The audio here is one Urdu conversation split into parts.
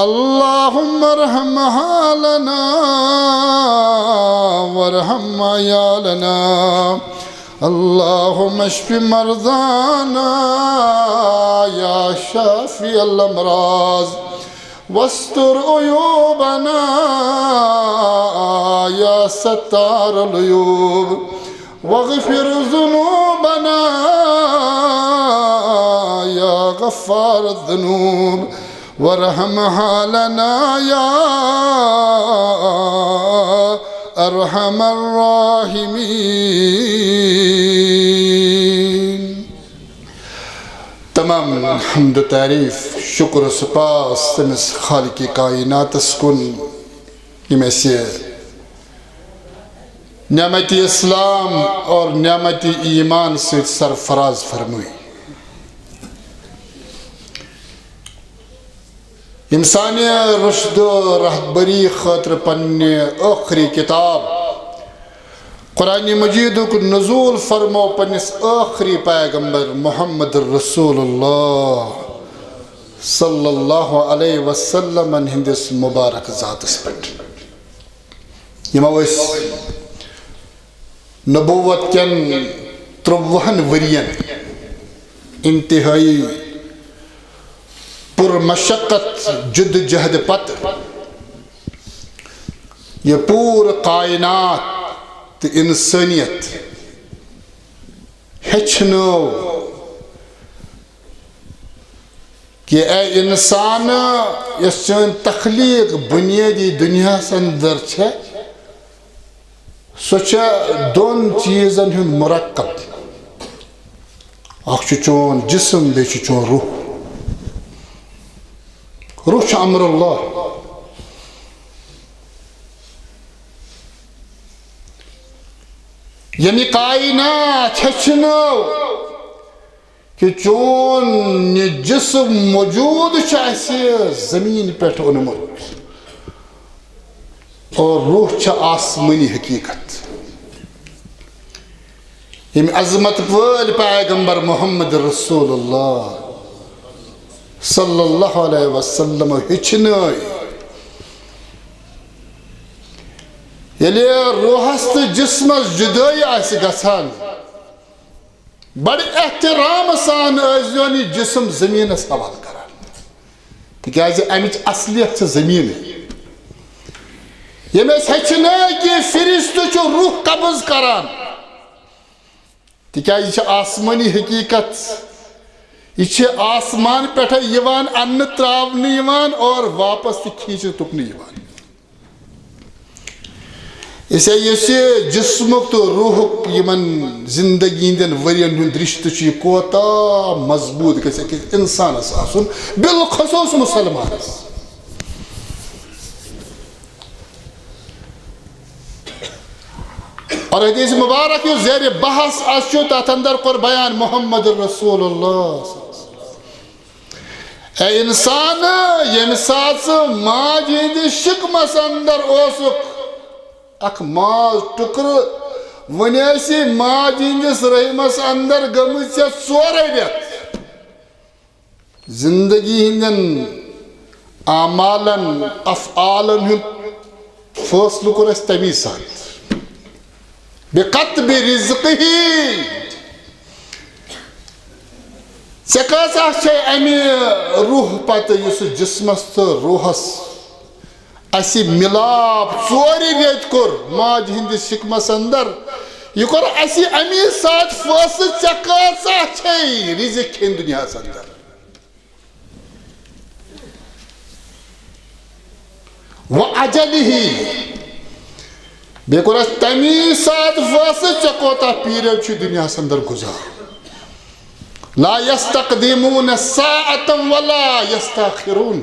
اللهم ارحم حالنا وارحم عيالنا اللهم اشف مرضانا يا شافي الامراض واستر عيوبنا يا ستار العيوب واغفر ذنوبنا يا غفار الذنوب وارحم حالنا يا ارحم الراحمين. تمام حمد و تعریف شکر و سپاس تمس خالق کائنات کن یم اسہ نعمت اسلام اور نعمت ایمان سے سرفراز فرمائی. انسانی رشد و رہبری خاطر پنہ آخری کتاب قرآن مجید کو نزول فرمو پنس آخری پیغمبر محمد رسول اللہ صلی اللہ علیہ وسلم ہندس مبارک ذاتس پہ یمو نبوت کن 30 ورین انتہائی پر مشقت جد جہد پت یہ پور کائنات تو انسانیت ہچنو کہ اے انسان اس چون تخلیق بنیادی دنیا اندر چھے سو چھے دون چیزن ہن مرکب اخ چون جسم بے چون روح. روح چھ امر اللہ یعنی کائنات ہچنو کہ چون یہ جسم موجود چاہیے زمین پیٹھ اونمت اور روح چھ آسمانی حقیقت. یم عظمت وال پیغمبر محمد رسول اللہ صلی اللہ علیہ وسلم ہچنائی یلی روحس تو جسمس جدائی آس گژھان بڑ احترام سان ازیونی جسم زمینس حوال کران تکیازِ امچ اصلیت چھ زمین یمس ہچنائی کہ فرشتہ چھ روح قبض کران تکیازِ چھ آسمانی حقیقت یہ آسمان پہ ان تراون اور واپس کھینچ تکن اسے اس جسمک تو روحک یمن زندگی ہند ورین ہند رشتہ کوتا مضبوط گھس أکس انسانس آسن بالخصوص مسلمانس. اور حدیث مبارک یو زیر بحث آسو تات اندر کور بیان محمد رسول اللہ اے انسان یم سات ماج ہند شکمس اندر اوسک اخ ماز ٹکر ونیسی ماج ہندس رحمس اندر گمت 4 رٮ۪تھ زندگی ہندن اعمالن افعالن ہند فیصلہ کور اس تمی سات بقطب رزقه سکاسا چھے امی روح پتہ یس جسمس تو روحس اسی ملاب 4 رٮ۪تھ کور ماج ہندس شکمس اندر یہ کور اسی امی سات فاصل سکاسا چھے رزق کھین دنیا اندر وعجلہ بے کور تمی سات فاصل چکوتا پیریڈ چھ دنیا اندر گزار لا يستقدمون ساعة ولا يستاخرون.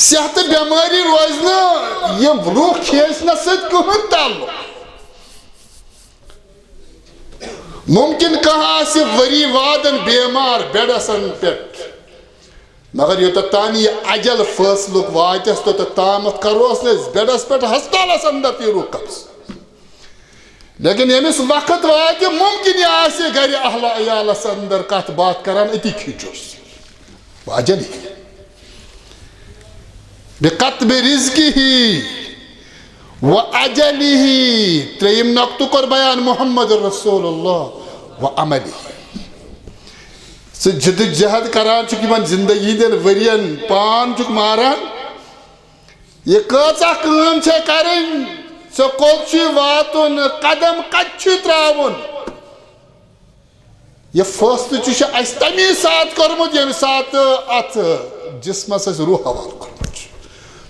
صحت بیماری روزنا یہ روح کھیسنا سد کہن تعلق ممکن کہاں سے وری وادن بیمار بیڑسن پیٹ مگر یہ تانی عجل فاصلک واتس تو تامت کروس نیز بیڑس پیٹ ہسپتالس اندر پی روح قبض لیکن یمس وقت وات ممکن یہ آسے گھر اہل عیالس اندر کت بات کران اتی کھینچوس وأجله بقطب رزقه وأجله تريم نقطة بيان محمد رسول الله وعمله جد جہد کران چھ یمن زندگی دن ورین پان چھ ماران یہ کۭژاہ کٲم چھے کرٕنۍ سُہ کوٚت چھُ واتُن قدم کتہِ چھُ ترٛاوُن یہ فٲصلہٕ چھُ اَسہِ تمی ساتہٕ کوٚرمُت ییٚمہِ ساتہٕ اتھ جسمس اَسہِ روح حوالہٕ کوٚرمُت چھُ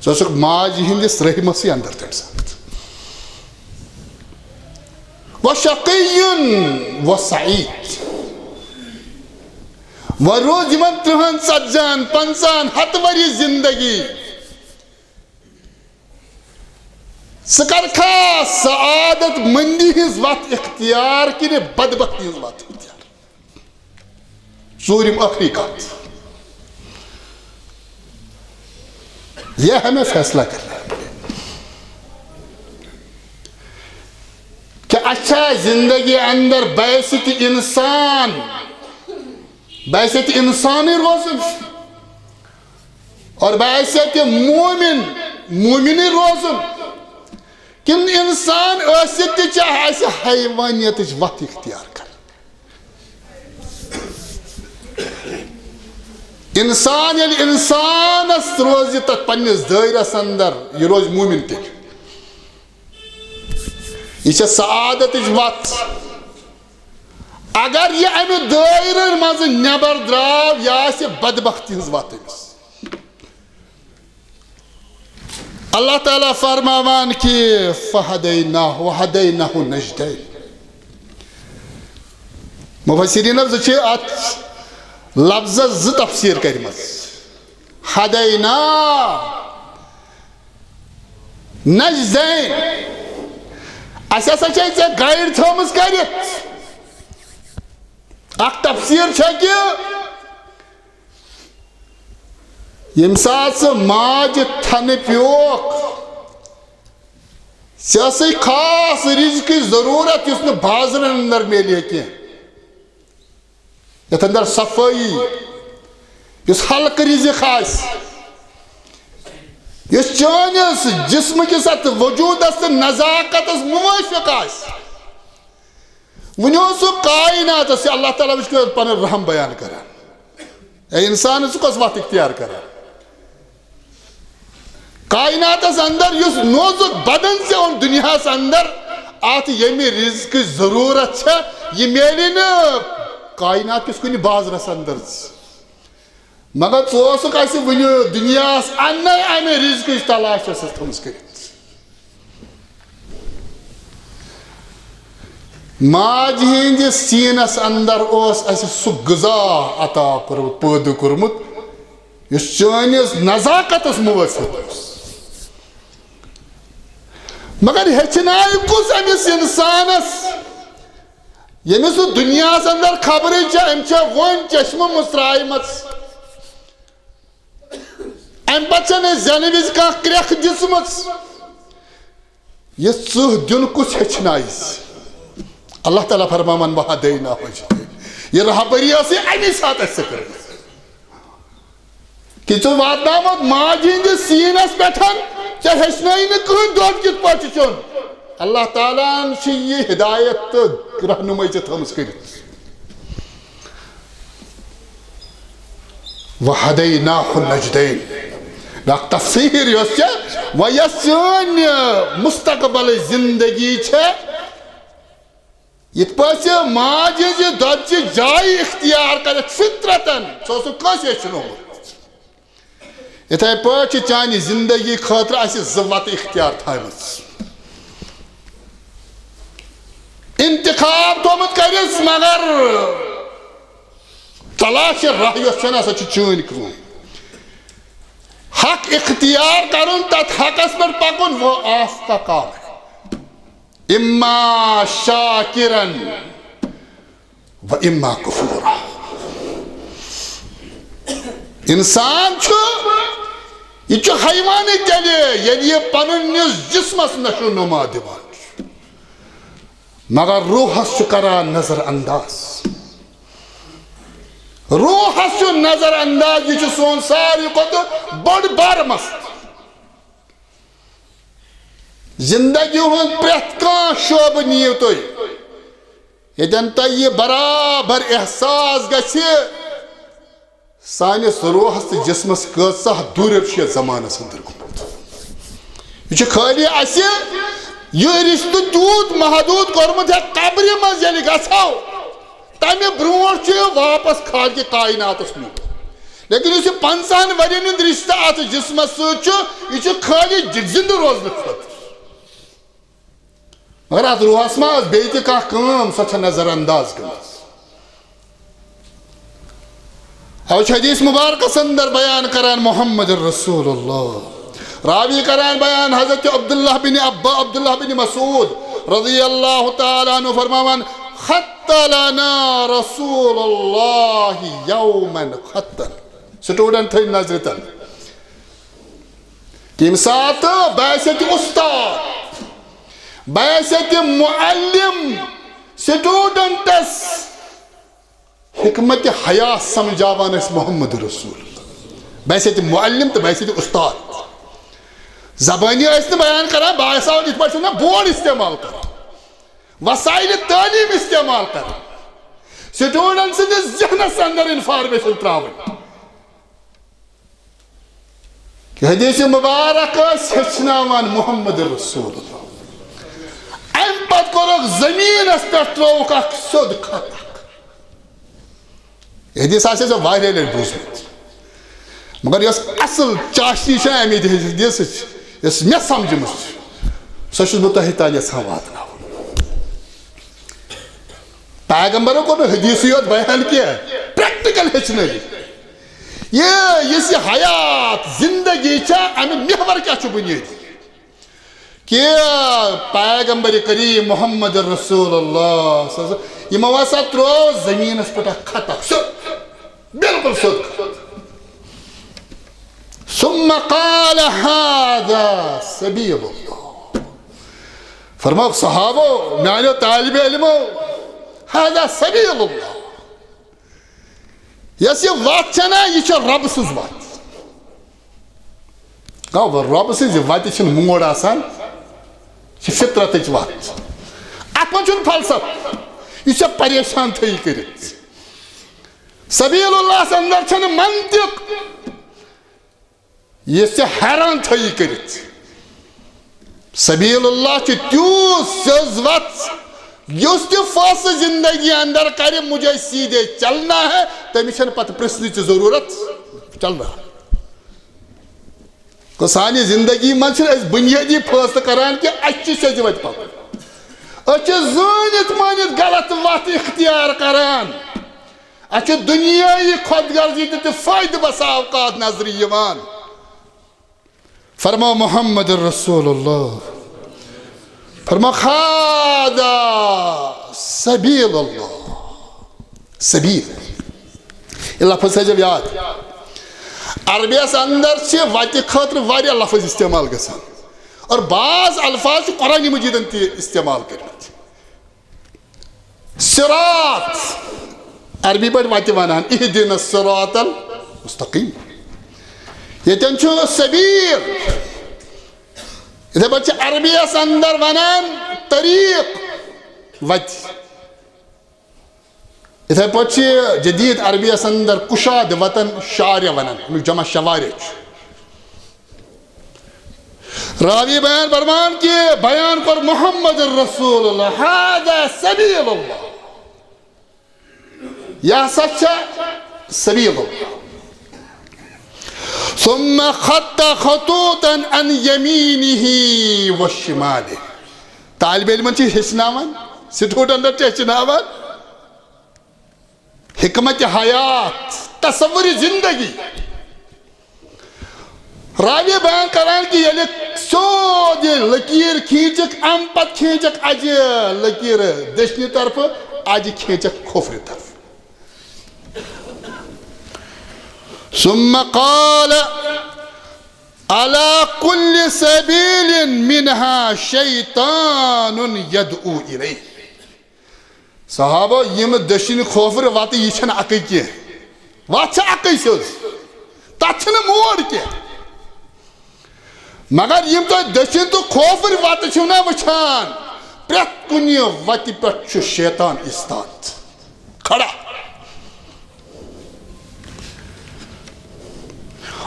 سُہ اوسُکھ ماجہِ ہٕنٛدِس رحمسٕے اندر تمہِ ساتہٕ وشقی وسعید وہ روز یمن 30 40 50 100 ؤری زندگی سہ کرکھا سعادت مندی ہز وت اختیار کنہ بدبختی ہز وت اختیار ژوٗرِم ٲخری کتھ یہ ہمیں فیصلہ کرنا ہے کہ اچھا زندگی اندر بحثیت انسانی روزن اور بحثیت مومنی روزن کن انسان ٲسِتھ تہِ چھِ اَسہِ حیوانیتٕچ وتھ اختیار کرٕنۍ انسان ییٚلہِ انسانس روزِ تتھ پننِس دٲیرس اندر یہِ روزِ مومن تیٚلہِ یہ چھِ سعادتٕچ وتھ اگر یہ امہِ دٲیرٕ منٛزٕ نٮ۪بر درٛاو یہِ آسہِ بدبختی ہٕنٛز وتھ أمِس اللہ تعالیٰ فرماوان کہ فہدیناہ وہدیناہ النجدین مفسرین چھِ ات لفظس 2 تفسیر کرمژ ہدینا نجدین اسہِ ہسا چھے ژےٚ گایڈ تھٲومٕژ کٔرِتھ اکھ تفسیر چھےٚ کہ ییٚمہِ ساتہٕ ژٕ ماجہِ تھنہٕ پیوکھ ژےٚ ٲسٕے خاص رزقٕچ ضروٗرت یُس نہٕ بازرن اندر میلہِ ہے کینٛہہ یتھ اندر صفٲیی یُس ہلکہٕ رزق آسہِ یُس چٲنِس جسمٕکِس اتھ وجوٗدس تہٕ نزاکتس موٲفِق آسہِ وۄنۍ اوس سُہ کائناتس اللہ تعالیٰ وٕچھ پنُن رحم بیان کران اے انسان ژٕ کۄس وتھ اختیار کران کائناتس اندر یُس نوزُک بدن ژےٚ اوٚن دُنیاہس اندر اتھ ییٚمہِ رزقٕچ ضروٗرت چھےٚ یہِ میلہِ نہٕ کائنات کِس کُنہِ بازرس اندر مگر ژٕ اوسُکھ اسہِ وٕنہِ دُنیاہس انٛدر امہِ رزقٕچ تلاش ٲسٕس تھٲومٕژ کٔرِتھ ماجہِ ہٕنٛدِس سیٖنس اندر اوس اسہِ سُہ غذا عطا کوٚرمُت پٲدٕ کوٚرمُت یُس چٲنِس نزاکتس موٲفِق اوس مگر ہیٚچھنایہِ کُس أمِس انسانس ییٚمِس نہٕ دُنیاہس اندر خبرٕے چھےٚ أمۍ چھےٚ وۄنۍ چشمہٕ مٕژراومژ امہِ پتہٕ چھنہٕ أسۍ زینہٕ وِزِ کانٛہہ کرٛٮ۪کھ دِژمٕژ یہِ ژٕہ دیُن کُس ہیٚچھنایہِ اللہ تعالیٰ فرماوان وہدیناہ النجدین یہ رہبری ٲسٕے امی ساتہٕ اَسہِ کٔرمٕژ کہ ژٕ واتناوکھ ماجہِ ہٕنٛدِس سیٖنس پٮ۪ٹھ ژےٚ ہیٚچھنٲیی نہٕ کٕہٕنۍ دۄد کِتھ پٲٹھۍ چھُ چیوٚن اللہ تعالیٰ ہن چھِ یہِ ہدایت تہٕ رہنُمٲیی ژےٚ تھٲومٕژ کٔرِتھ وہدیناہ النجدین اکھ تفسیٖر یۄس چھےٚ وۄنۍ یۄس سٲنۍ مستقبلٕچ زندگی چھےٚ یِتھ پٲٹھۍ ژےٚ ماجہِ ہٕنٛزِ دۄدچہِ جایہِ اختیار کٔرِتھ فطرتن سُہ اوسُکھ کٲنٛسہِ ہیٚچھنومُت یِتھَے پٲٹھۍ چھِ چانہِ زندگی خٲطرٕ اَسہِ 2 وتہٕ اختیار تھایمژٕ انتخاب تھوٚومُت کٔرِتھ مگر تلاش راہ یۄس چھےٚ نہ سۄ چھِ چٲنۍ کٲم حق اختیار کرُن تتھ حقس پٮ۪ٹھ پکُن وہ آپ کا کام ہے اما شاکرن و اما کفورا انسان چھُ یہ چھُ حیوانٕے تیٚلہِ ییٚلہِ یہِ پنٕنِس جسمس نشو نما دِوان چھُ مگر روحس چھُ کران نظر انداز روح سے نظر انداز یہ سون ساری کھت بڑ بار مست زندگی ہند پریت کان شعب نیو تھی یتن تہ یہ برابر احساس گژھِ سانس روحس تو جسمس کۭژاہ دوٗرِ چھُ یتھ زمانس اندر گوٚمُت یہ چھُ خٲلی اسہِ یہ رشتہٕ تیوٗت محدوٗد کوٚرمُت ہے قبرِ منٛز ییٚلہِ گژھو تمہ برونٛٹھ چھُ یہِ واپس خالقِ کائناتس نیُن لیکن یُس یہِ 50 ؤرین ہُنٛد رشتہٕ اتھ جسمس سۭتۍ چھُ یہِ چھُ خٲلی زندٕ روزنہٕ خٲطرٕ مگر اتھ روحس منٛز بیٚیہِ تہِ کانٛہہ کٲم سۄ چھےٚ نظر انداز گٔمٕژ اوٕ چھُ حدیث مبارکس اندر بیان کران محمد رسول اللہ راوی کران بیان حضرت عبداللہ بن مسعود رضی اللہ تعالیٰ عنہ فرماوان خط لنا رسول اللہ یوما خطا سٹوڈنٹ تھٲیِو نظرِ تل کمہِ ساتہٕ بحثیت استاد بحثیت معلم سٹوڈنٹس حکمت حیات سمجھاوان اس محمد رسول بحثیت معلم تو بحثیت استاد زبانی اس نے بیان کرا باعثاؤں اس پر بورڈ استعمال کر وسائل تعلیم استعمال کر سٹوڈنٹ سے ذہن سے اندر انفارمیشن تراؤن کہ حدیث مبارک سچناوان محمد رسول اللہ ام پت کرو زمین اس پر تروک اک سود خط حدیث آسے جو واریاہ لٹہِ بوٗزمُت مگر یۄس اصل چاشنی چھِ امی حدیثٕچ یۄس مےٚ سمجھمٕژ چھِ سۄ چھُس بہٕ تۄہہِ تانۍ یژھان واتناوُن پیغمبرو کوٚر نہٕ حدیثٕے یوت بیان کینٛہہ پریکٹِکل ہیٚچھنٲیِتھ یُس یہِ حیات زندگی چھےٚ اَمہِ محور کیٛاہ چھُ بُنیٲدی کہ پیغمبر کریم محمد رسول اللہ یمو ہسا ترو زمینس پہ خط بالکل سیود ثم قال هذا سبیل اللہ فرماؤ صحابو میانو طالب علمو هذا سبیل اللہ یس یہ وات چھنا یہ چھ رب سز وات گو رب سز وات چھن موڑ آسان یہ فطرت وات ات من چھن فلسفہ یہ پریشان تھی کرت سبیل اللہ اندر چھن منطق یہ حیران تھی کرت سبیل اللہ تیوت سز وت اس تہ فاصل زندگی اندر کرے مجھے سیدھے چلنا ہے تمہیں چھن پتہ پرسنچ ضرورت چل رہا تو سانی زندگی من چھن اس بنیادی فیصلہ کران کہ اچھی سز وت پکن اچھے زانت مانت غلط وقت اختیار کران اچھے دنیای خود غرضی تہ فائدہ بسا اوقات نظر یوان فرما محمد رسول اللہ فرما هذا سبیل اللہ سبیل یہ لفظ ہے جب یاد عربیس اندر سے وات خاطر واریاہ لفظ استعمال گژھان اور بعض الفاظ قرآن مجیدن تی استعمال کرمت صراط عربی پہ وات ونان اہدنا الصراط المستقیم یتن چھو سبیل اتھے پہ عربیس اندر ونان طریق وت اتھے پہ جدید عربیس اندر کشاد وطن شارع ونان جمع شوارع راوی بیان فرمان کی بیان کر محمد رسول اللہ هذا سبیل اللہ یہ سچا سبیل اللہ ثم خط خطوطا عن يمينه وشماله طالب علم چھ ہچناوان سٹوڈنٹ ہچناوان حکمت حیات تصور زندگی راوی بیان کران کہ یلی سود لکیر کھینچک ام پت کھینچک اج لکیر دشنی طرف اج کھینچک کھوفر طرف ثم قال على كل سبيل منها شيطان يدعو إليه صحابہ یم دشن کھوفر وات یہ چھن اکی کی وات اکی سیز تات موڑ کی مگر یم تو دشن تو کھوفر وات چھو نا وچھان پرت کنی وتی پہ شیطان استاد کھڑا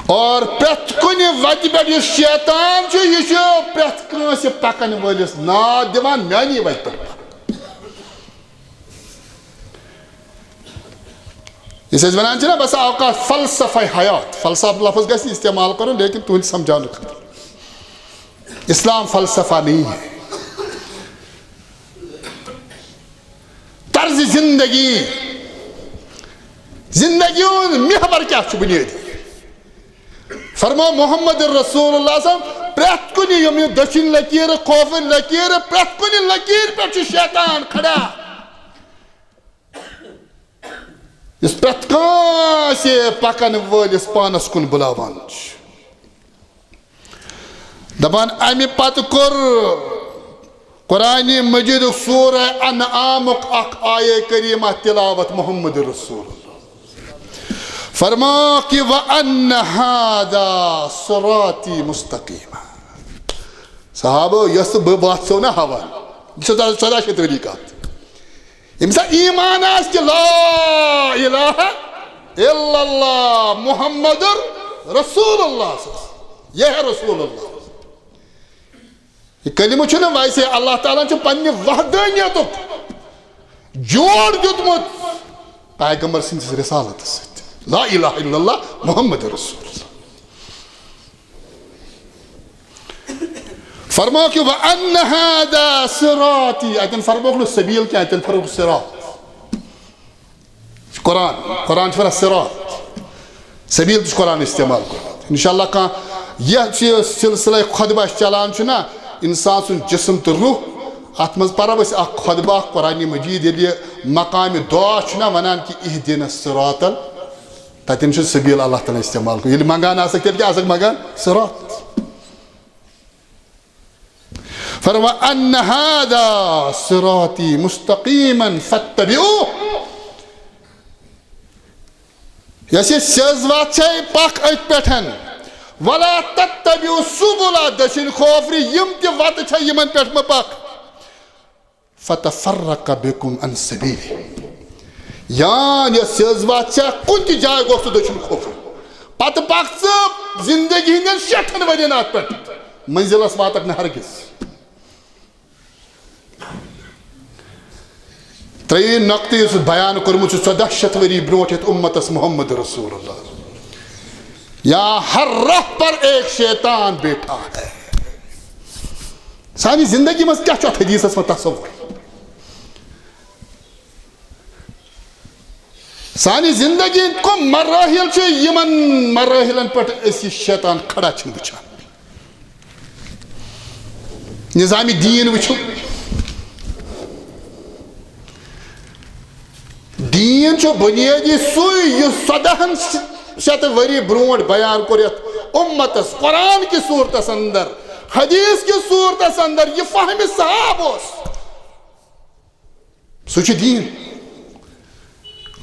اور پرت کنی وتی پہ شیطان یہ پرت کنس پکن ولس ناد دیوان میانی وتی پہ اس ونان نا بس اوقات فلسفہ حیات فلسفہ لفظ گھس استعمال کرو لیکن تہند سمجھانے خاطر اسلام فلسفہ نہیں ہے طرز زندگی محور کیا بنیادی فرمو محمد رسول اللہ صلی اللہ علیہ وسلم پرت کنی یم دشن لکیر خوفر لکیر پرت کنی لکیر پہ شیطان کھڑا اس پرت کانس پکن ولس پانس کن بلاوان دپان امی پتہ کور قرآن مجید سورہ انعام اخ آیہ کریمہ تلاوت محمد رسول اللہ فرما کہ وَأَنَّ هَذَا صِرَاطِي مُسْتَقِيمًا صحابہ یس بات سو نا حوال یہ سدا شے طریقات امسا ایمان آس کہ لا الہ الا اللہ محمد رسول اللہ یہ ہے رسول اللہ یہ کلمہ چھنا ویسے اللہ تعالیٰ چھو پنی وحدانیت جوڑ دیتمت پیغمبر سندس رسالت ست لا الہ الا اللہ محمد رسول اللہ فرماؤ کہ وَأَنَّ هَذَا صِرَاطِي ایتن فرماؤ کہ سبیل کیا ایتن فرماؤ صراط قرآن چھوڑا صراط سبیل تش قرآن استعمال کرو انشاءاللہ کہاں یہ سلسلہ خطبہ چلان چھنا انسان سن جسم تو روح اتمز پرا بس اخ خطبہ قرآن مجید یہ مقام دعا چھنا ونان کی اہدنا الصراط تتن چھ سبیل اللہ تعالی استعمال کو یہ منگان آ سکتے کیا آ سک منگان صراط فرما ان هذا صراطی مستقیما فاتبعوه یسی سیزوات چھے پاک ایت پیٹھن ولا تتبعوا السبل دشن خوفری یم تی وات چھے یمن پیٹھ مپاک فتفرق بكم عن سبیلی یان یہ سیزوات چھے کنتی جائے گوست دشن خوفری پت پاک سب زندگی ہندن شیطن ودینات پیٹھ منزل اسواتک نہ ہرگز ترین نقطی اس بیان کرمو چھو 14 شتوری بروٹھت امتس محمد رسول اللہ یا ہر راہ پر ایک شیطان بیٹھا ہے سانی زندگی میں کیا چوت حدیث اس میں تصور سانی زندگی کو مراحل چھو یمن مراحلن پر اسی شیطان کھڑا چھن بچان نظامی دین وچھو دین چھو بنیادی سوئی یہ 14 شت وری برونٹ بیان کریت امتس قرآن کی صورتس اندر حدیث کی صورتس اندر یہ فہم صحاب ہوس سوچ دین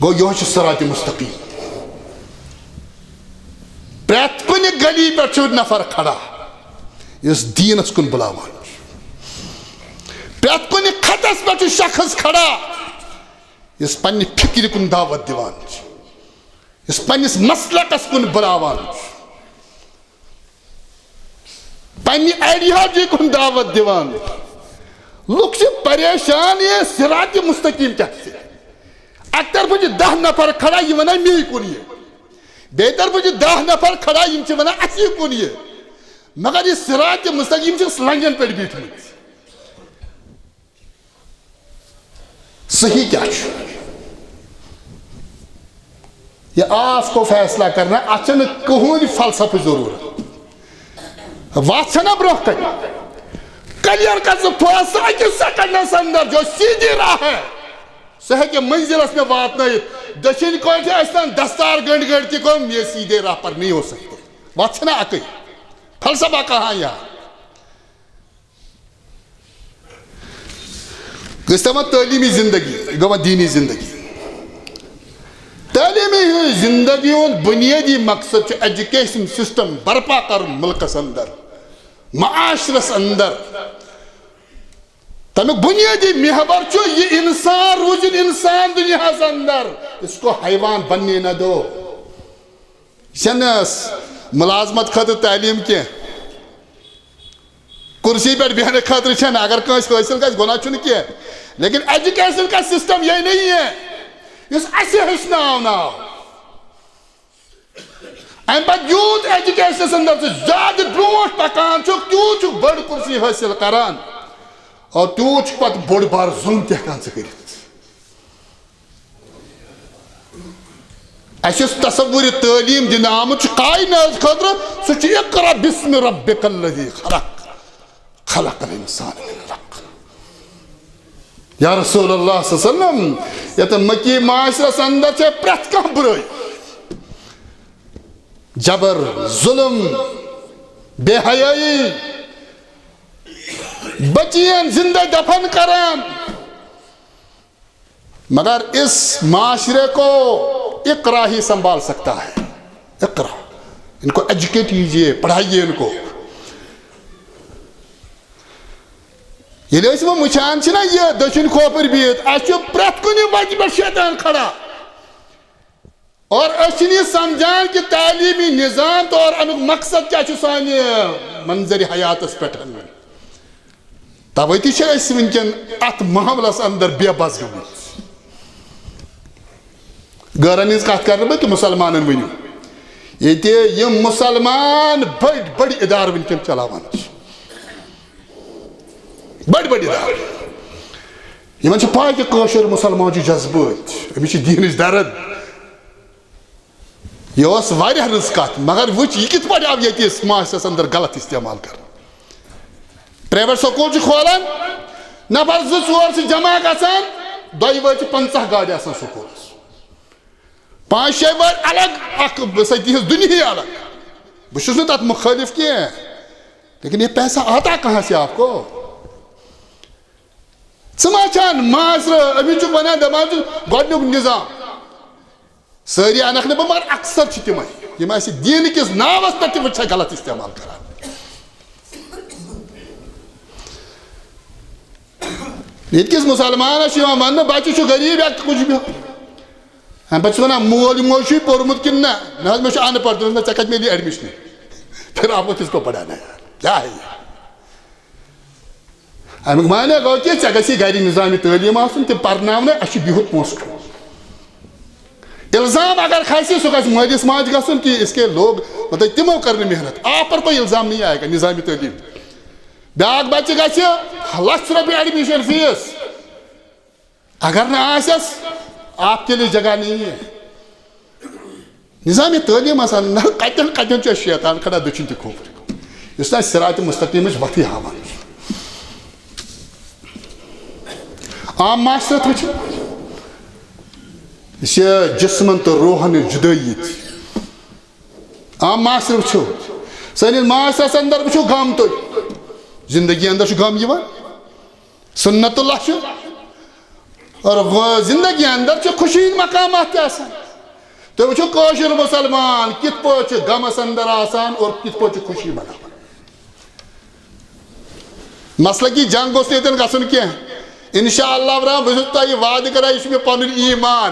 گو یہ چھ صراط مستقیم پریت کنی گلی پر چھو نفر کھڑا اس دینس کن بلاوان پریت کنی خطس پر چھو شخص کھڑا اس پنی فکر کن دعوت دیوان اس پنیس مسلکس کن بلاوان پنی ایڈیالوجی کن دعوت دیوان لوگ سے پریشان یہ صراط مستقیم کیا سے اکتر پوچھ 10 نفر کھڑا یہ ونا می کنی ہے بہتر پوچھ 10 نفر کھڑا یہ ونا اسی کنی ہے مگر یہ صراط مستقیم سے سلنگن پر بیٹھ میں صحیح کیا چھو یہ آپ کو فیصلہ کرنا اچھن کہون فلسفہ ضرورت واچھنا بروہ کر کلیر کا فیصلہ کہ سیکنڈس اندر جو سیدھی راہ ہے سہے کہ منزل اس میں بات نہیں دشن کوئی تھے ایسا دستار گنڈ گنڈ کی کوئی یہ سیدھے راہ پر نہیں ہو سکتے واچھنا اکی فلسفہ کہاں یہاں گستمت تعلیمی زندگی گوہ دینی زندگی تعلیمی زندگی ہند بنیادی مقصد ایجوکیشن سسٹم برپا کر ملکس اندر معاشرس اندر تمیک بنیادی محور یہ انسان روزن انسان دنیاس اندر اس کو حیوان بننے نہ دو یہ ملازمت خاطر تعلیم کی کرسی پہ بہنے خاطر چھن اگر کنس حاصل گھس گناہ چھن کی لیکن ایجوکیشن کا سسٹم یہ نہیں ہے اس اسے ہچناو ناو ام پتہ یوت ایجوکیشن اندر سے زیادہ برونٹ پکان تیوت بڑ کرسی حاصل کران اور تیوت پتہ بڑ بار ظلم تہ ہیکان کرت اس تصور تعلیم دن آمت کائنات خاطر سہ اقرا بسم ربک الذی خلق خلق الانسان من علق یا رسول اللہ صلی اللہ علیہ وسلم یہ مکی معاشرس اندر چھے پرت کم برائی جبر ظلم بے حیائی بچیاں زندہ دفن کران مگر اس معاشرے کو اقرا ہی سنبھال سکتا ہے اقرا ان کو ایجوکیٹ کیجئے پڑھائیے ان کو یہ وہ مچان چھنا یہ دشن کھوپر بیت اس پرت کنی وجہ پر شیطان کھڑا اور اس یہ سمجھان کہ تعلیمی نظام تو اور امیک مقصد کیا سانی منظر حیات اس پیٹھن میں تویتی چھے اس ونکن ات معاملس اندر بے بس گمت گرانیز کات کر رہے کہ مسلمانن ونیو یہ مسلمان بڑی ادار ونکن چلاوان بڑی ادار یہ چھ پائی کہ کاشر مسلمان چھ جذبات امس چھ دینچ درد یہ اس واریاہ رٕژ کتھ مگر وچ یہ کت پٲٹھۍ آو ییٚتہِ اس معاشرس اندر غلط استعمال کرنہٕ پرائیویٹ سکول چھ کھولان نفر 2-4 چھ جمع گژھان دۄیہِ وٲرۍ چھ 50 گاڑِ آسان سکولس 5-6 وٲرۍ الگ اکھ تہنٛز دنیا الگ بہٕ چھُس نہٕ تتھ مخٲلف کینٛہہ لیکن یہ پیسہ آتا کہاں سے آپ کو ژٕ ما چھان معاشرٕ أمِس چھُ ونان دپان چھُ گۄڈنیُک نظام ساری انکھ نہٕ بہٕ مگر اکثر چھِ تِمے یِم اَسہِ دیٖنہٕ کِس ناوس پٮ۪ٹھ تہِ وٕچھان غلط استعمال کران ییٚتہِ کِس مسلمانس چھُ یِوان وننہٕ بچہِ چھُ غریٖب یا کچھ بھی امہِ پتہٕ چھِ ونان مول موج چھُے پوٚرمُت کِنہٕ نہ نہ حظ مےٚ چھُ ان پڑھ دوٚپمس ژےٚ کتہِ میلی ایڈمِشنٕے پھر آپ کو کس کو پڑھانا ہے کیا ہے یہ امیک معنی گوٚو کہِ ژےٚ گژھی گرِ نظامی تعلیٖم آسُن تِم پرناونہٕ اَسہِ چھُ بِہُت پونٛسہٕ الزام اگر کھسہِ سُہ گژھِ مٲلِس ماجہِ گژھُن کہ اس کے لوگ مطلب تمو کر محنت آپ پر کوئی الزام نہیں آئے گا نظامی تعلیم بیاکھ بچہ گژھِ ₹1,00,000 ایڈمیشن فیس اگر نہ آسیس آپ کے لیے جگہ نہیں ہے نظامی تعلیم کتن چھ شیطان کھڑا دچن تہ کھوپر اس نا صراط مستقیم وتھی ہاوان عام معاشرت وچ یہ جسمن تو روحن جدائی عام معاشرہ وچھو سنس معاشرس اندر وچھو غم تو زندگی اندر غم یوان سنت اللہ اور زندگی اندر خوشی مقامات تو وچھو کاشر مسلمان کت پہ غمس اندر آسان اور کت پہ خوشی مناوان مسئلہ کی جنگ گوس نیتن گژھن کی انشاءاللہ برام بہت یہ وعدہ کرا یہ میں پنن ایمان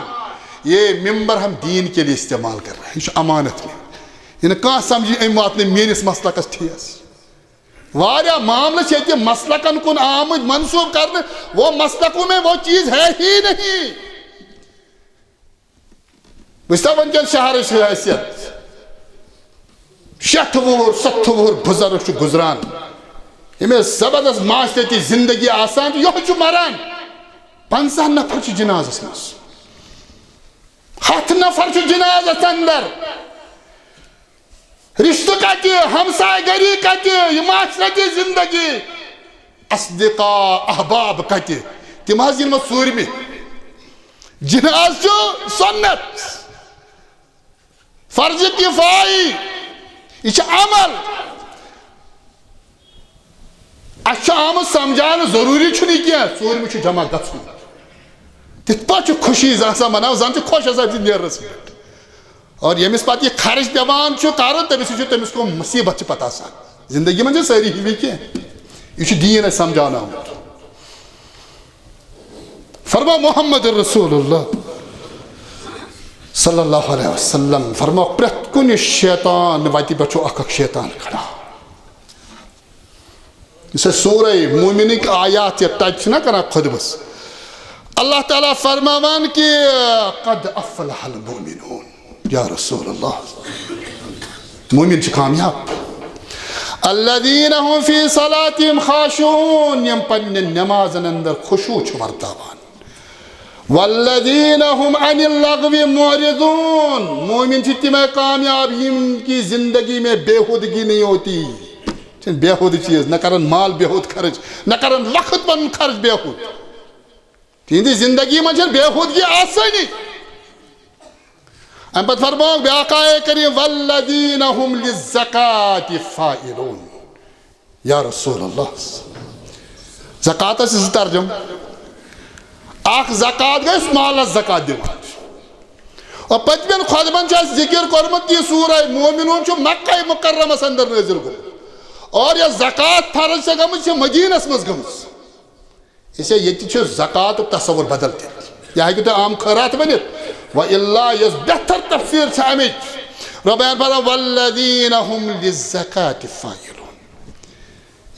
یہ ممبر ہم دین کے لیے استعمال کر رہے ہیں یہ امانت میں یہ کہاں سمجھی ام واتنے میانس مسلکس ٹھیس واریاہ معاملہ چھے مسلکن کن آمد منسوب کرنے وہ مسلکوں میں وہ چیز ہے ہی نہیں بستا ونکن شہر حیثیت 60 وُہُر 70 وُہُر بزرگ چھُ گزران ییٚمِس زبردست معاشرتی زندگی آسان یہ چھُ مران 50 نفر چھِ جنازس منٛز 7 نفر چھُ جنازس اندر رشتہ کتہِ ہمسائے گری کتہِ یہ معاشرتی زندگی اصدقاء احباب کتہِ تِم حظ یِن وۄنۍ ژوٗرمہِ جناز چھُ سنت فرض کفائی یہ چھُ عمل اس چھُ آمُت سمجھاونہٕ ضروٗری چھُنہٕ یہِ کینٛہہ ژوٗرمہِ چھُ جمع گژھُن تت پہ خوشی آسان مناو زن خوش آسان نیرنس پہ اور یمس پتہ یہ خرچ پیوان کر تمس کو مصیبت پتہ آسان زندگی من ساری ہوئی کی یہ دین اس سمجھانا آمت فرما محمد رسول اللہ صلی اللہ علیہ وسلم فرما پرت کن شیطان وتی پہ اخ شیطان کھڑا اس سورہ مومنک آیات یہ ٹچ نہ کرنا خود بس اللہ تعالیٰ فرماوان کہ قد افلح المؤمنون یا رسول اللہ مومن چھ کامیاب الذین هم فی صلاتهم خاشعون یم پنن نمازن اندر خشوع چھ ورتاوان والذین هم عن اللغو معرضون مومن چھ تمہیں کامیاب یم کی زندگی میں بےہودگی نہیں ہوتی بےہود چیز نہ کرن مال بےہود خرچ نہ کرن وقت پن خرچ بےہود تہندی زندگی من چھ بےہودگی آسانی ام پت فرماؤ بیاقائے کریم والذین هم للزکاة فائلون یا رسول اللہ زکاة سے ترجم اخ زکاة گئی مال زکاة دیوان اور پتمین خدمن چاہ ذکر کرمت یہ سورہ مومنون چو مکہ مکرمہ اندر نازل گو اور یہ زکاة فرض سے گمس یہ مدینہ مز گمس اسے یہ چھو زکاة تصور بدلتے یہ ہے کہ تو عام خیرات بنیت وَإِلَّا يَس بہتر تفسیر چھا امیج ربین فرما وَالَّذِينَ هُمْ لِلزَّكَاةِ فَائِلُونَ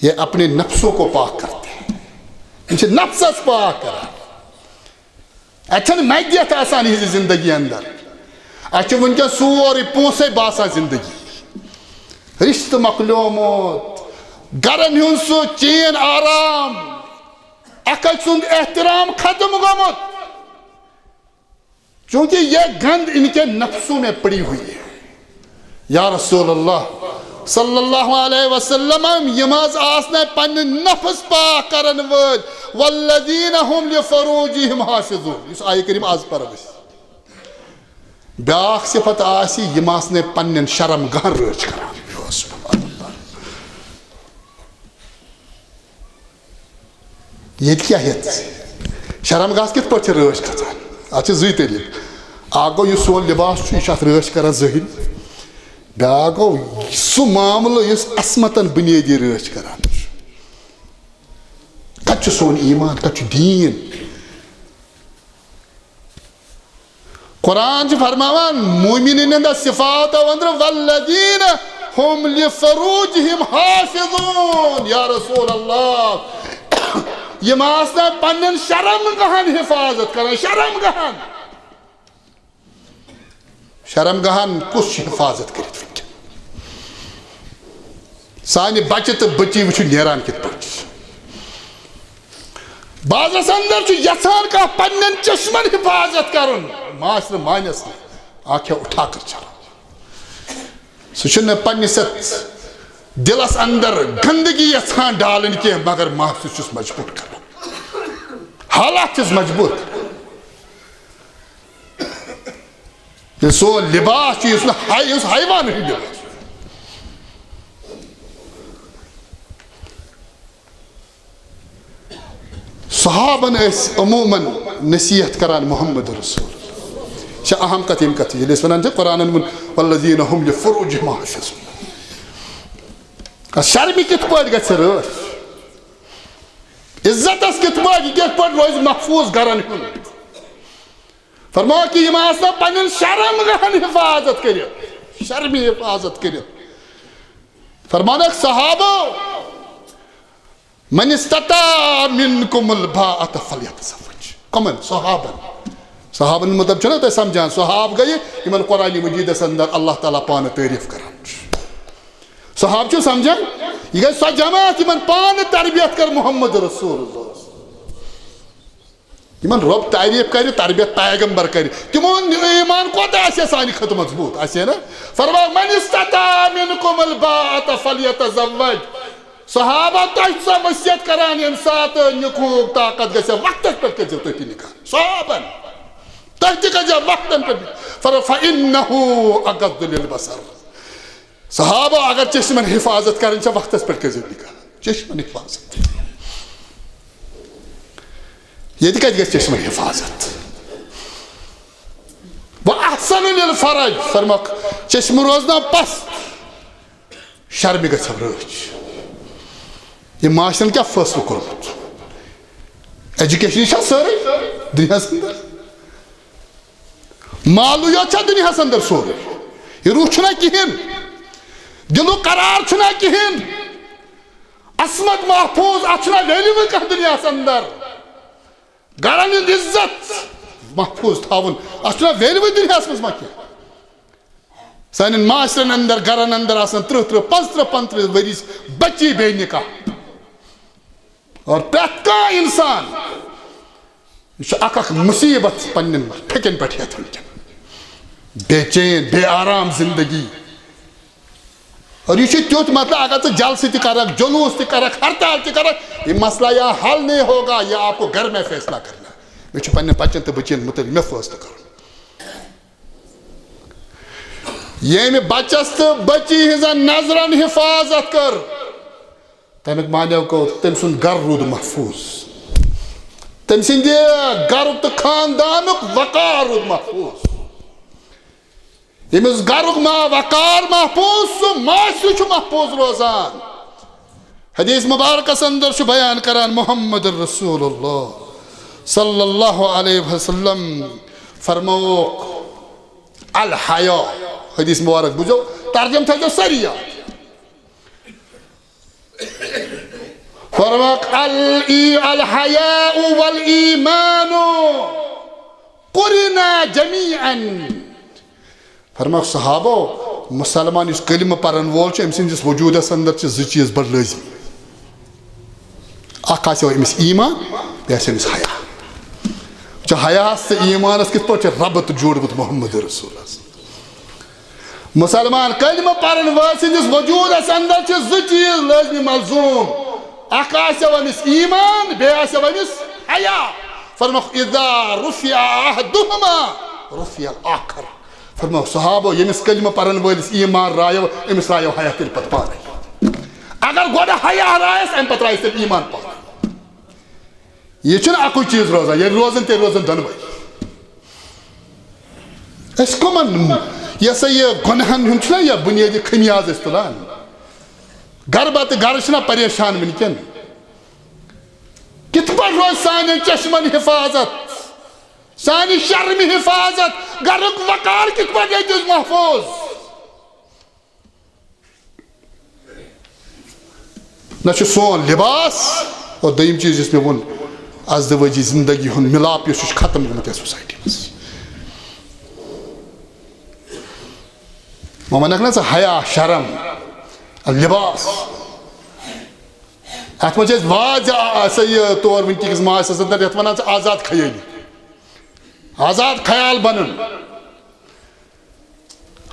یہ اپنے نفسوں کو پاک کرتے ہیں ان سے نفس اس پاک کرا اچھن میدیت آسانی ہی زندگی اندر اچھن ان کے سوری پونسے باسا زندگی رشت مقلومت گرن ہن سو چین آرام اکل سند احترام ختم گمت چونکہ یہ گند ان کے نفسوں میں پڑی ہوئی ہے یا رسول اللہ صلی اللہ علیہ وسلم یماز آسنے پن نفس پاک کرن ول والذین هم لفروجہم حافظون اس آیہ کریم آز پر بس بیاق صفت آسی یماز نے پنن شرم گہن رچ کران سبحان اللہ یہ کیا ہے شرم گاس کت پچ رچ کھان اچھا زوی طریق آگو یہ سون لباس یہ شاید رش کران ظہر بیاگو سو معاملہ اس عصمتن بنیادی رش کران کچھ سون ایمان کچھ دین قرآن چھ فرماوان مومنین اندر صفات اندر والذین هم لفروجہم حافظون یا رسول اللہ یہ ماسنا پنن شرم گہن حفاظت کرن شرم گہن کس حفاظت کرت سانی بچہ تو بچی وچ نیران کت پہ بازس اندر چھ یژھان کا پنن چشمن حفاظت کرن معاشر مانس آنکھیں اٹھا کر چلا سہ پنس دلس اندر گندگی یژھان ڈالن کی مگر محسوس چھس مجبور کرن حالات چھس مجبور یہ سو لباس چیز حیوان ہی لباس صحابن اس عموماً نصیحت کران محمد رسول یہ اہم کت یم کت یہ ونان قرآن والذین هم لفروجہم حافظون شرمی کت پہ گھر رش عزتس کت پہ روز محفوظ گرن ہند فرماؤ کہ یہ آسنا پنن شرم گہن حفاظت کرت شرمی حفاظت کرت فرمانا صحابہ من استطاع منکم الباءۃ فلیتزوج کمن صحابن مطلب چھنا تہ سمجھان صحاب گئی یمن قرآن مجیدس اندر اللہ تعالیٰ پانہ تعریف کران صحاب چھو سمجھان یہ گئی سو جماعت یمن پانہ تربیت کر محمد رسول اللہ یمن رب تعریف کر تربیت پیغمبر کر تمون ایمان کوتا آسیا سانی خط مضبوط آسیا نا فرما من استطاع منکم الباءۃ فلیتزوج صحابہ تہ سا وصیت کران یم سات نکوک طاقت گژھِ وقتس پٮ۪ٹھ کٔرزیو تُہۍ تہِ نکاح صحابن تُہۍ تہِ کٔرزیو وقتن پٮ۪ٹھ فرما فإنه أغض للبصر صحابہ اگر چشمن حفاظت کرن چھا وقتس پٮ۪ٹھ کٔرزیو نکاح چشمن حفاظت یہ کتہِ گژھِ چشمن حفاظت احسن للفرج فرمک چشم روزنا پست شرمہِ گژھو رٲچھ یہ معاشرن کیا فٲصلہٕ کوٚرمُت ایجوکیشن چھا سٲرٕے دُنیاہس اندر مالو یوت چھا دُنیاہس اندر سورُے یہ روح چھُنا کِہیٖنۍ دِلُک قرار چھُنا کِہیٖنۍ عصمت محفوظ اتھ چھُنا ویلیوٕے کانٛہہ دُنیاہس اندر گرن ہُنٛد عزت محفوظ تھاوُن اتھ چھُنا ویلیوٕے دُنیاہس منٛز ما کینٛہہ سانٮ۪ن معاشرن اندر گرن اندر آسان 30 35 35 ؤرِش بچی بے نکاح اور پرٛٮ۪تھ کانٛہہ انسان یہ چھُ اکھ مصیبت پننٮ۪ن پھیٚکٮ۪ن پٮ۪ٹھ ہٮ۪تھ وٕنکٮ۪ن بے چین بے آرام زندگی اور یہ تیُتھ مطلب اگر ژٕ جلسہٕ تہِ کرکھ جلوٗس تہِ کرکھ ہڑتال تہِ کرکھ یہ مسئلہ یہاں حل نہیں ہوگا یہ آپ کو گھر میں فیصلہ کرنا ہے مےٚ چھُ پننٮ۪ن بچن تہٕ بچین متعلق مےٚ فٲصلہٕ کرُن ییٚمہِ بچس تہٕ بچی ہٕنٛزن نظرن حفاظت کٔر تمیُک معنی گوٚو تٔمۍ سُنٛد گرٕ روٗد محفوظ تٔمۍ سٕنٛدِ گرُک تہٕ خاندانُک وقار روٗد محفوظ ییٚمِس گرُک وقار محفوظ سُہ معاشرٕ چھُ محفوظ روزان حدیث مبارکس اندر چھُ بیان کران محمد رسول اللہ صلی اللہ علیہ وسلم فرمووُکھ الحیا حدیث مبارک بوٗزِو ترجم تھٲیزیو سٲری یاد فرمووُکھ الحیاء والایمان قرنا جمیعا فرمووُکھ صحابو مسلمان یُس کلمہٕ پرن وول چھُ أمۍ سٕنٛدِس وجوٗدس اندر چھِ 2 چیٖز بڑٕ لٲزم اکھ آسیو أمِس ایمان بیٚیہِ آسیو أمِس حیا حیاہس تہٕ ایمانس کِتھ پٲٹھۍ چھُ ربط جوڑمُت محمد رسولس مسلمان کلمہٕ پرن وٲلۍ سٕنٛدِس وجوٗدس اندر چھِ 2 چیٖز لٲزمی ملزوٗم اکھ آسیو أمِس ایمان بیٚیہِ آسیو أمِس حیا فرمووُکھ اذا رفع احدهما رفع الاخر فرمووُکھ صحابو ییٚمِس کلمہٕ پرن وٲلِس ایمان رایو أمِس رایو حیا تیٚلہِ پتہٕ پانے اگر گۄڈٕ حیا رایس امہِ پتہٕ رایس تیٚلہِ ایمان پانے یہ چھُنہٕ اکُے چیٖز روزان ییٚلہِ روزان تیٚلہِ روزان دۄنوَے أسۍ کٕمن یہ سا یہ گۄنہن ہُنٛد چھُنہ یہِ بُنیٲدی خٔمیاز أسۍ تُلان گرٕ بتہٕ گرٕ چھِنہ پریشان وٕنکٮ۪ن کِتھ پٲٹھۍ روزِ سانٮ۪ن چشمن حفاظت سانہِ شرمہِ حفاظت گرُک وقار کِتھ پٲٹھۍ گژھِ محفوظ نہ چھُ سون لباس اور دوٚیِم چیٖز یُس مےٚ ووٚن ازدوٲجی زندگی ہُنٛد مِلاپ یُس چھُ ختم گوٚمُت یتھ سوسایٹی منٛز وۄنۍ وَنکھ نا ژٕ حیا شرم لباس اتھ منٛز چھِ أسۍ واریاہ سا یہِ طور وٕنکٮ۪کِس معاشرس اندر یتھ ونان چھِ آزاد خیٲلی آزاد خیال بنُن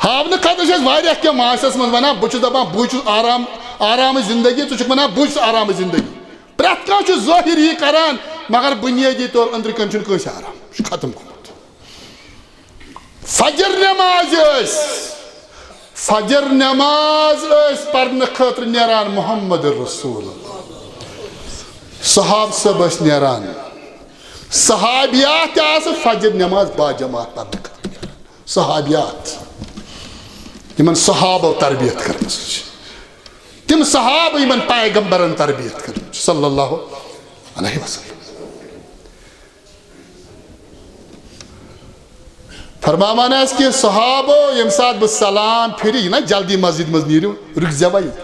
ہاونہٕ خٲطرٕ چھِ أسۍ واریاہ کینٛہہ معاشرس منٛز ونان بہٕ چھُس دپان بہٕ چھُس آرامٕچ زندگی ژٕ چھُکھ ونان بہٕ چھُس آرامٕچ زندگی پرٛٮ۪تھ کانٛہہ چھُ ظٲہِر یی کران مگر بُنیٲدی طور أنٛدرٕ کٔنۍ چھُنہٕ کٲنٛسہِ آرام یہِ چھُ ختم گوٚمُت فجر نٮ۪ماز ٲسۍ پرنہٕ خٲطرٕ نیران محمد رسول اللہ صحاب صٲب ٲسۍ نیران صحابیات تہِ آسہٕ فجر نٮ۪ماز باجماعت پرنہٕ خٲطرٕ نیران صحابیات یِمن صحابو تربیت کٔرمٕژ چھِ تِم صحابہٕ یِمن پیغمبرن تربیت کٔرمٕژ چھِ صلی اللہ علیہ وسلم فرماوان ٲسۍ کہِ صحابو ییٚمہِ ساتہٕ بہٕ سلام پھِرِ یہِ نا جلدی مسجد منٛز نیٖرِو رُکزیوا ییٚتہِ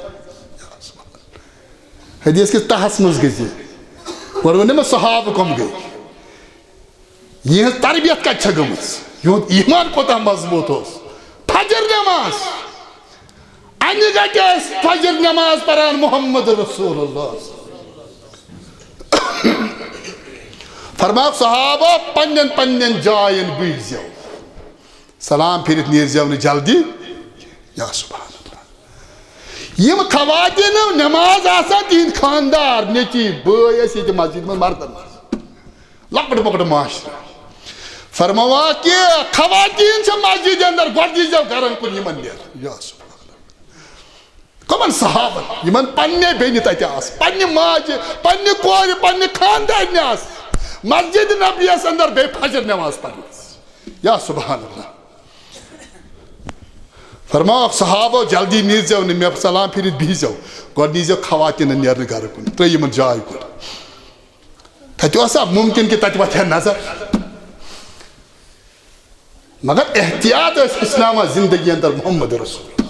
حدیث کِس تہس منٛز گٔژھۍ گۄڈٕ ووٚن مےٚ صحابہٕ کٕم گٔے یِہنٛز تربیت کتہِ چھےٚ گٔمٕژ یِہُنٛد ایمان کوتاہ مضبوٗط اوس فجر نٮ۪ماز انہِ گٹہِ ٲسۍ فجر نٮ۪ماز پران محمد رسول اللہ فرماوُکھ صحابو پننٮ۪ن پننٮ۪ن جاین بِہزیو سلام پھِرِتھ نیٖرزیو نہٕ جلدی یا سبحان اللہ یِم خواتیٖنہٕ نٮ۪ماز آسان تِہنٛدۍ خاندار نیٚچی بٲے ٲسۍ ییٚتہِ مسجد منٛز مردن منٛز لۄکُٹ مۄکُٹ معاشرٕ فرماوان کہِ خواتیٖن چھِ مسجد اندر گۄڈٕ دیٖزیو گرن کُن یِمن نیرن یا سبحان اللہ کٕمن صحابن یِمن پننہِ بیٚنہِ تتہِ آسہٕ پننہِ ماجہِ پننہِ کورِ پننہِ خاندارنہِ آسہٕ مسجد نبیَس اندر بیٚیہِ فجر نٮ۪ماز پرنس یا سبحان اللہ فرماؤ صحابہ جلدی نیزو مے سلام پھرت بہزو گۄڈٕ نیزو خواتین نیرنہٕ گرٕ کُن ترٛٲیِو یِمن جاے کُن تتہِ اوسا ممکن کہ تتہِ وتھِ ہا نظر مگر احتیاط ٲسۍ اسلامہ زندگی اندر محمد رسول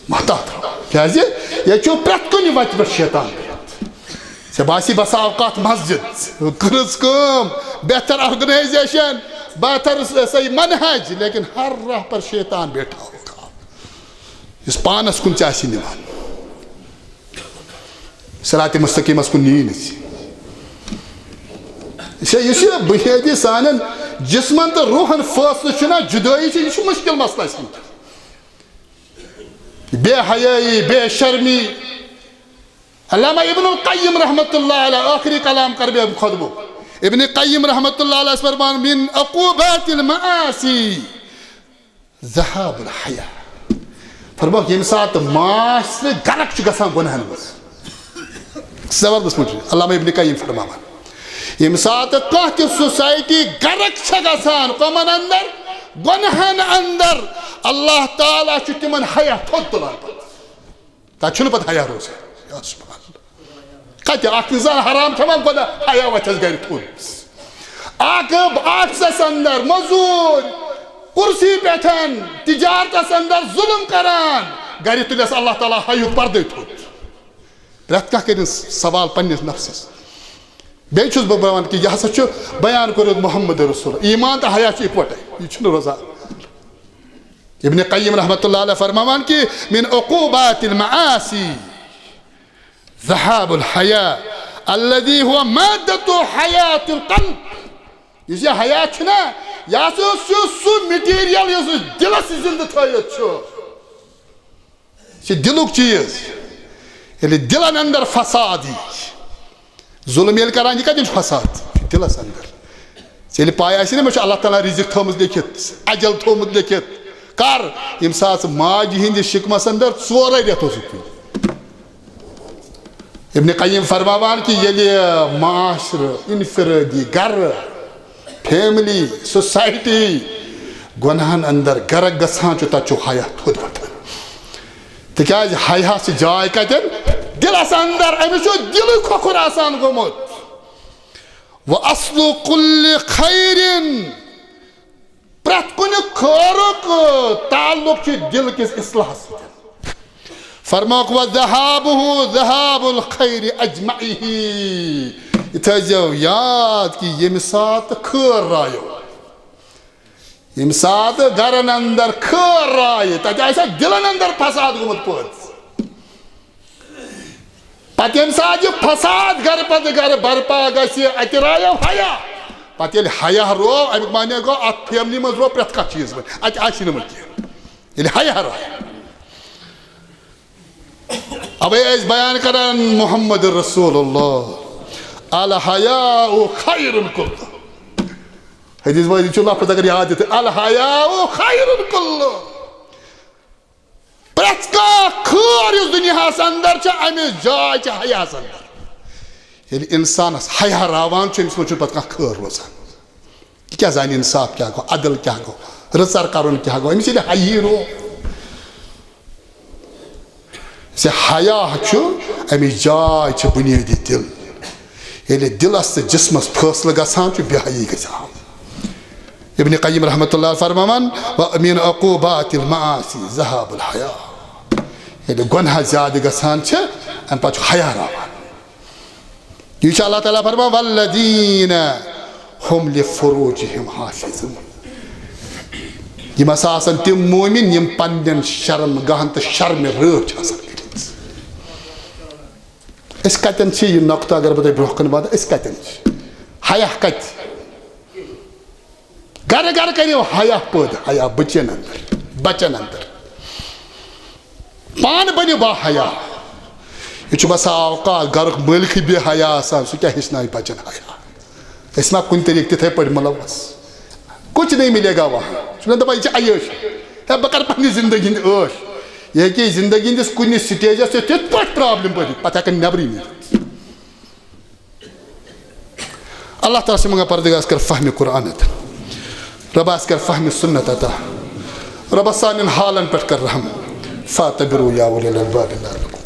محتاط کیازِ ییٚتہِ چھُ پرٛٮ۪تھ کُنہِ وتہِ پٮ۪ٹھ شیطان ژےٚ باسی بسا اوقات مسجد کٔرٕژ کٲم بہتر آرگنائزیشن بہتر صحیح منہج لیکن ہر راہ پر شیطان بیٹھا ہوگا یُس پانس کُن ژےٚ آسی نِوان صراط مستقیمس کُن نی نہٕ ژےٚ یُس یہِ بُنیٲدی سانٮ۪ن جسمن تہٕ روحن فٲصلہٕ چھُنہ جُدٲیی چھِ یہِ چھُ مُشکل مسلہٕ اَسہِ وٕنکٮ۪ن بے حیٲیی بے شرمی علامہ ابن القیم رحمۃ اللہ علیہ آخری کلام کر بے خطبہ ابن قیم رحمۃ اللہ علیہ فرمان من عقوبات المعاصی ذہاب الحیا فرماو ییٚمہِ ساتہٕ معاشرٕ غرق چھُ گژھان گۄنہن منٛز زبردست مجھے علامہ ابن قیم فرماوان ییٚمہِ ساتہٕ کانٛہہ تہِ سوسایٹی غرق چھےٚ گژھان کۄمن اندر گۄنہن اندر اللہ تعالیٰ چھُ تِمن حیا تھوٚد تُلان پتہٕ تتہِ چھُنہٕ پتہٕ حیا روزان کتہِ اکھ انسان حرام کھٮ۪وان گۄڈٕ حیا وتھٮ۪س گرِ تھوٚد اکھ آفسس اندر مزوٗر کُرسی پٮ۪ٹھ تجارتس اندر ظُلم کران گرِ تُلٮ۪س اللہ تعالیٰ حیُک پردے تھوٚد پرٛٮ۪تھ کانٛہہ کٔرِن سوال پننِس نفسس بیٚیہِ چھُس بہٕ وَنان کہِ یہِ ہسا چھُ بیان کوٚرمُت محمد رسول ایمان تہٕ حیا چھُ اِکوٹے یہِ چھُنہٕ روزان ابن قیم رحمۃ اللہ علیہ فرماوان کہ من عقوبات المعاصی ذہاب الحیا الذي هو مادة حیات القلب یُس یہِ حیا چھُنہ یہِ ہسا چھُ سُہ مٹیٖریل یُس دلس زندٕ تھٲیِتھ چھُ یہِ چھُ دلُک چیٖز ییٚلہِ دلن اندر فساد یی ظُلم ییٚلہِ کران یہِ کتٮ۪ن چھُ فساد دلس اندر ژےٚ پاے آسہِ نہ مےٚ چھُ اللہ تعالیٰ رِزق تھٲومٕژ لیکھِتھ اجل تھوٚومُت لیکھِتھ کر ییٚمہِ ساتہٕ ماجہِ ہِنٛدِس شِکمس اندر 4 رٮ۪تھ اوسُکھ ابن قیم فرماوان کہ ییٚلہِ معاشرٕ انفرٲدی گرٕ فیملی سوسایٹی گۄنہن اندر غرق گژھان چھُ تتہِ چھُ حیا تھوٚد وۄتھان تِکیٛازِ حیا چھِ جاے کتٮ۪ن دلس اندر أمِس چھُ دلٕے کھۄکھُر آسان گوٚمُت وَأَصْلُ كُلِّ خَيْرٍ پرٛٮ۪تھ کُنہِ خٲرُک تعلق چھُ دل کِس اصلاحس سۭتۍ فرماوُکھ وَذَهَابُهُ ذَهَابُ الْخَيْرِ أَجْمَعِهِ یہِ تھٲیزیو یاد کہِ ییٚمہِ ساتہٕ خٲر رایو ییٚمہِ ساتہٕ گرن اندر خٲر رایہِ تتہِ آسہِ دلن اندر فساد گوٚمُت پٲدٕ پتہٕ ییٚمہِ ساتہٕ یہِ فساد گرٕ پتہٕ گرٕ برپا گژھِ اتہِ رایو حیا پتہٕ ییٚلہِ حیا رو امیُک معنی گوٚو اتھ فیملی منٛز رو پرٛٮ۪تھ کانٛہہ چیٖز وۄنۍ اتہِ آسہِ نہٕ وۄنۍ کینٛہہ ییٚلہِ حیا راے اوے ٲسۍ بیان کران محمد رسول اللہ الحیاء خیر کلہ حدیث وٲلی چھُ لفظ اگر یاد یِتھ الحیاء خیر کلہ پرٛٮ۪تھ کانٛہہ خٲر یُس دُنیاہس اندر چھِ امِچ جاے چھِ حیاہس اندر ییٚلہِ انسانس حیا راوان چھُ أمِس منٛز چھُنہٕ پتہٕ کانٛہہ خٲر روزان یہِ کیٛاہ زانہِ انصاف کیٛاہ گوٚو عدل کیٛاہ گوٚو رٕژر کرُن کیٛاہ گوٚو أمِس ییٚلہِ حیی رو حیا چھُ امِچ جاے چھِ بُنیٲدی دل ییٚلہِ دلس تہٕ جسمس فٲصلہٕ گژھان چھُ بے حیی گژھان ابن قیم رحمۃ اللہ فرماوان وَمِن عقوبات المعاصی ذہاب الحیا ییٚلہِ گۄناہ زیادٕ گژھان چھِ امہِ پتہٕ چھُ حیا راوان یہِ چھُ اللہ تعالیٰ فرماوان والذین ہم لفروجہم حافظون یِم ہسا آسان تِم مومِن یِم پننٮ۪ن شرم گاہن تہٕ شرمہِ رٲچھ چھِ آسان کٔرِتھ أسۍ کتٮ۪ن چھِ یہِ نۄقطہٕ اگر بہٕ تۄہہِ برونٛہہ کُن واتہٕ أسۍ کتٮ۪ن چھِ حیا کتہِ گرٕ گرٕ کٔرِو حیا پٲدٕ حیا بچن اندر پانہٕ بٔنِو با حیا یہِ چھُ باسان اوقات گرُک مٲلکٕے بے حیا آسان سُہ کیٛاہ ہیٚچھنایہِ بچن حیا أسۍ ما کُنہِ طریٖقہٕ تِتھٕے پٲٹھۍ مُلوث کچھ نہیں ملے گا وہاں چھُ نہ دپان یہِ چھِ عیٲش ہے بہٕ کرٕ پننہِ زندگی ہٕنٛدۍ عٲش یہِ ہیٚکہِ زندگی ہٕنٛدِس کُنہِ سٹیجس تہِ تِتھ پٲٹھۍ پرابلم پٲٹھۍ پتہٕ ہٮ۪کن نٮ۪برٕے نیٖرِتھ اللہ تعالیٰ سے منگان پردگار کر فہمِ قرآن عطا رباس کر فہمِ سنت عطا رب سان حالن پہ کر رحم فاتبروا یا اولی الالباب لعلکم